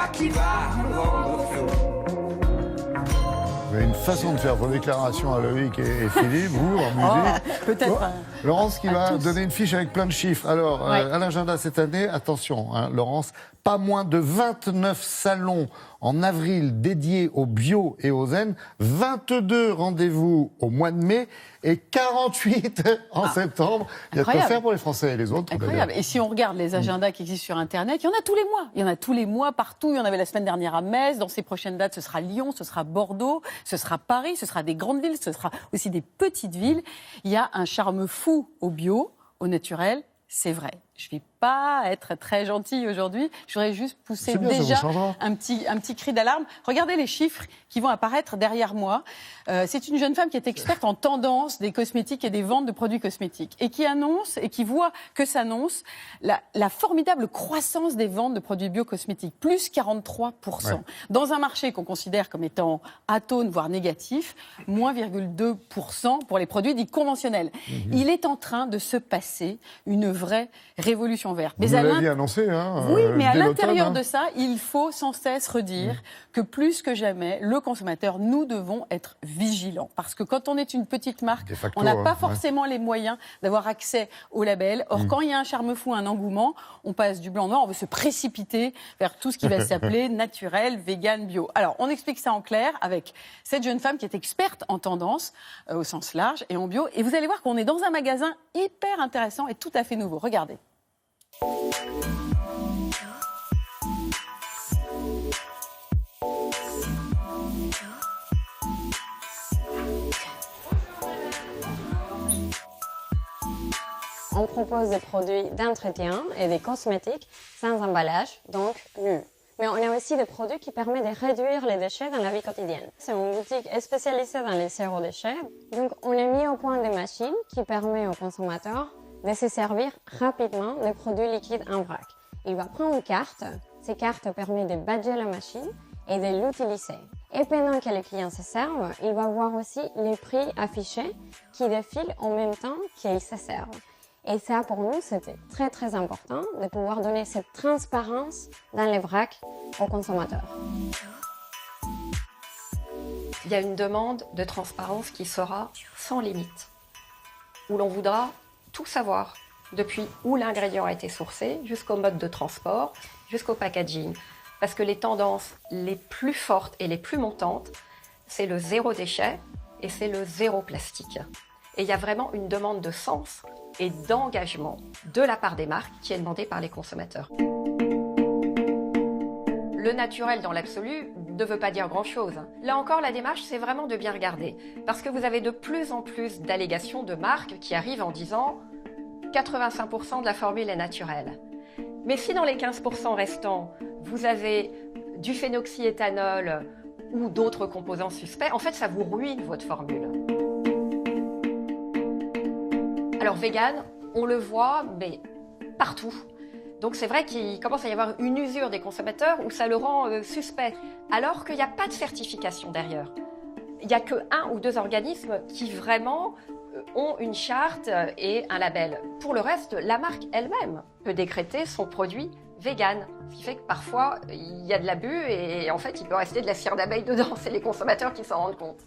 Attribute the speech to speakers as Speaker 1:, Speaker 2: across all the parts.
Speaker 1: toi qui vas me rendre fou.
Speaker 2: Vous avez une façon de faire vos déclarations à Loïc et Philippe, vous, en musique.
Speaker 3: Peut-être.
Speaker 2: Laurence qui va
Speaker 3: tous.
Speaker 2: donner une fiche avec plein de chiffres. Alors,
Speaker 3: Ouais.
Speaker 2: à l'agenda cette année, attention, hein, Laurence, pas moins de 29 salons en avril dédiés au bio et au zen, 22 rendez-vous au mois de mai et 48 en septembre. Il y a de quoi
Speaker 3: Incroyable.
Speaker 2: faire pour les Français et les autres.
Speaker 3: Incroyable.
Speaker 2: d'ailleurs.
Speaker 3: Et si on regarde les agendas qui existent sur Internet, il y en a tous les mois. Il y en a tous les mois partout. Il y en avait la semaine dernière à Metz. Dans ces prochaines dates, ce sera Lyon, ce sera Bordeaux, ce sera Paris, ce sera des grandes villes, ce sera aussi des petites villes. Il y a un charme fou au bio, au naturel. C'est vrai. Je ne vais pas être très gentille aujourd'hui. Je voudrais juste pousser
Speaker 2: C'est bien, ça vous
Speaker 3: déjà
Speaker 2: changera.
Speaker 3: un petit cri d'alarme. Regardez les chiffres qui vont apparaître derrière moi. C'est une jeune femme qui est experte en tendance des cosmétiques et des ventes de produits cosmétiques et qui annonce et qui voit que s'annonce la formidable croissance des ventes de produits biocosmétiques, plus 43%.
Speaker 2: Ouais.
Speaker 3: Dans un marché qu'on considère comme étant atone, voire négatif, moins 0,2% pour les produits dits conventionnels. Il est en train de se passer une vraie révolution verte.
Speaker 2: Vous
Speaker 3: à
Speaker 2: l'aviez annoncé, hein,
Speaker 3: oui, mais à
Speaker 2: dès
Speaker 3: l'intérieur
Speaker 2: l'automne,
Speaker 3: de ça, il faut sans cesse redire que plus que jamais, le consommateur, nous devons être vigilants. Parce que quand on est une petite marque,
Speaker 2: De facto,
Speaker 3: on n'a pas
Speaker 2: ouais.
Speaker 3: forcément les moyens d'avoir accès au label. Or, quand il y a un charme fou, un engouement, on passe du blanc au noir, on veut se précipiter vers tout ce qui va s'appeler naturel, vegan, bio. Alors, on explique ça en clair avec cette jeune femme qui est experte en tendance, au sens large, et en bio. Et vous allez voir qu'on est dans un magasin hyper intéressant et tout à fait nouveau. Regardez.
Speaker 4: On propose des produits d'entretien et des cosmétiques sans emballage, donc nus. Mais on a aussi des produits qui permettent de réduire les déchets dans la vie quotidienne. C'est une boutique spécialisée dans les zéro déchets. Donc on a mis au point des machines qui permettent aux consommateurs de se servir rapidement des produits liquides en vrac. Il va prendre une carte. Ces cartes permettent de badger la machine et de l'utiliser. Et pendant que le client se serve, il va voir aussi les prix affichés qui défilent en même temps qu'il se serve. Et ça, pour nous, c'était très, très important de pouvoir donner cette transparence dans les vracs aux consommateurs.
Speaker 5: Il y a une demande de transparence qui sera sans limite, où l'on voudra tout savoir, depuis où l'ingrédient a été sourcé, jusqu'au mode de transport, jusqu'au packaging. Parce que les tendances les plus fortes et les plus montantes, c'est le zéro déchet et c'est le zéro plastique. Et il y a vraiment une demande de sens et d'engagement de la part des marques qui est demandée par les consommateurs. Le naturel dans l'absolu ne veut pas dire grand-chose. Là encore, la démarche, c'est vraiment de bien regarder. Parce que vous avez de plus en plus d'allégations de marques qui arrivent en disant 85% de la formule est naturelle. Mais si dans les 15% restants, vous avez du phénoxyéthanol ou d'autres composants suspects, en fait, ça vous ruine votre formule. Alors, vegan, on le voit, mais partout. Donc, c'est vrai qu'il commence à y avoir une usure des consommateurs où ça le rend suspect, alors qu'il n'y a pas de certification derrière. Il n'y a que 1 ou 2 organismes qui vraiment ont une charte et un label. Pour le reste, la marque elle-même peut décréter son produit vegan. Ce qui fait que parfois, il y a de l'abus et en fait, il peut rester de la cire d'abeille dedans. C'est les consommateurs qui s'en rendent compte.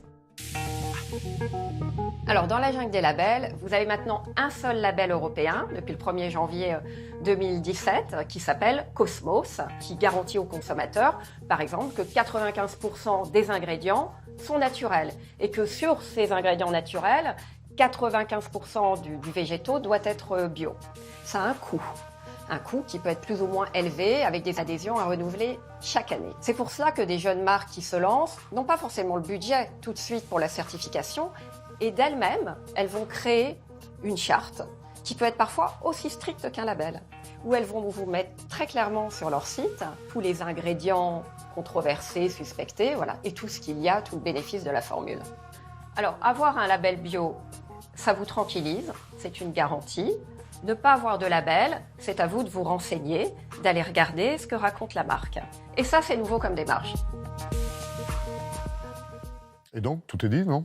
Speaker 5: Alors, dans la jungle des labels, vous avez maintenant un seul label européen, depuis le 1er janvier 2017, qui s'appelle Cosmos, qui garantit aux consommateurs, par exemple, que 95% des ingrédients sont naturels et que sur ces ingrédients naturels, 95% du végétaux doit être bio. Ça a un coût qui peut être plus ou moins élevé avec des adhésions à renouveler chaque année. C'est pour cela que des jeunes marques qui se lancent n'ont pas forcément le budget tout de suite pour la certification et d'elles-mêmes, elles vont créer une charte qui peut être parfois aussi stricte qu'un label, où elles vont vous mettre très clairement sur leur site tous les ingrédients controversés, suspectés, voilà, et tout ce qu'il y a, tout le bénéfice de la formule. Alors, avoir un label bio, ça vous tranquillise, c'est une garantie. Ne pas avoir de label, c'est à vous de vous renseigner, d'aller regarder ce que raconte la marque. Et ça, c'est nouveau comme démarche.
Speaker 2: Et donc, tout est dit, non ?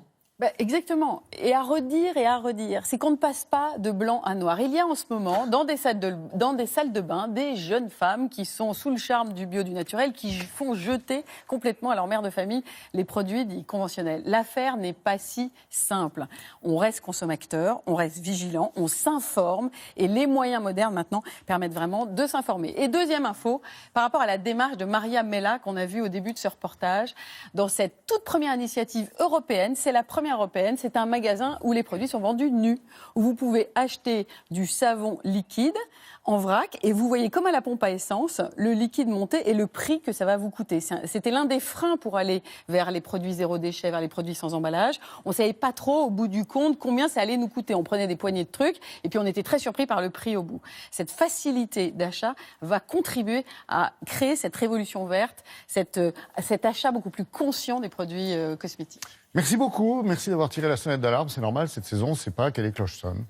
Speaker 3: Exactement. Et à redire. C'est qu'on ne passe pas de blanc à noir. Il y a en ce moment, dans des salles de bain, des jeunes femmes qui sont sous le charme du bio, du naturel, qui font jeter complètement à leur mère de famille les produits dits conventionnels. L'affaire n'est pas si simple. On reste consommateur, on reste vigilant, on s'informe et les moyens modernes maintenant permettent vraiment de s'informer. Et deuxième info, par rapport à la démarche de Maria Mella qu'on a vue au début de ce reportage, dans cette toute première initiative européenne, c'est la première européenne, c'est un magasin où les produits sont vendus nus, où vous pouvez acheter du savon liquide en vrac et vous voyez comme à la pompe à essence le liquide monter et le prix que ça va vous coûter. C'était l'un des freins pour aller vers les produits zéro déchet, vers les produits sans emballage. On ne savait pas trop au bout du compte combien ça allait nous coûter. On prenait des poignées de trucs et puis on était très surpris par le prix au bout. Cette facilité d'achat va contribuer à créer cette révolution verte, cet achat beaucoup plus conscient des produits cosmétiques.
Speaker 2: Merci beaucoup, merci d'avoir tiré la sonnette d'alarme. C'est normal, cette saison, on ne sait pas quelle cloche sonne.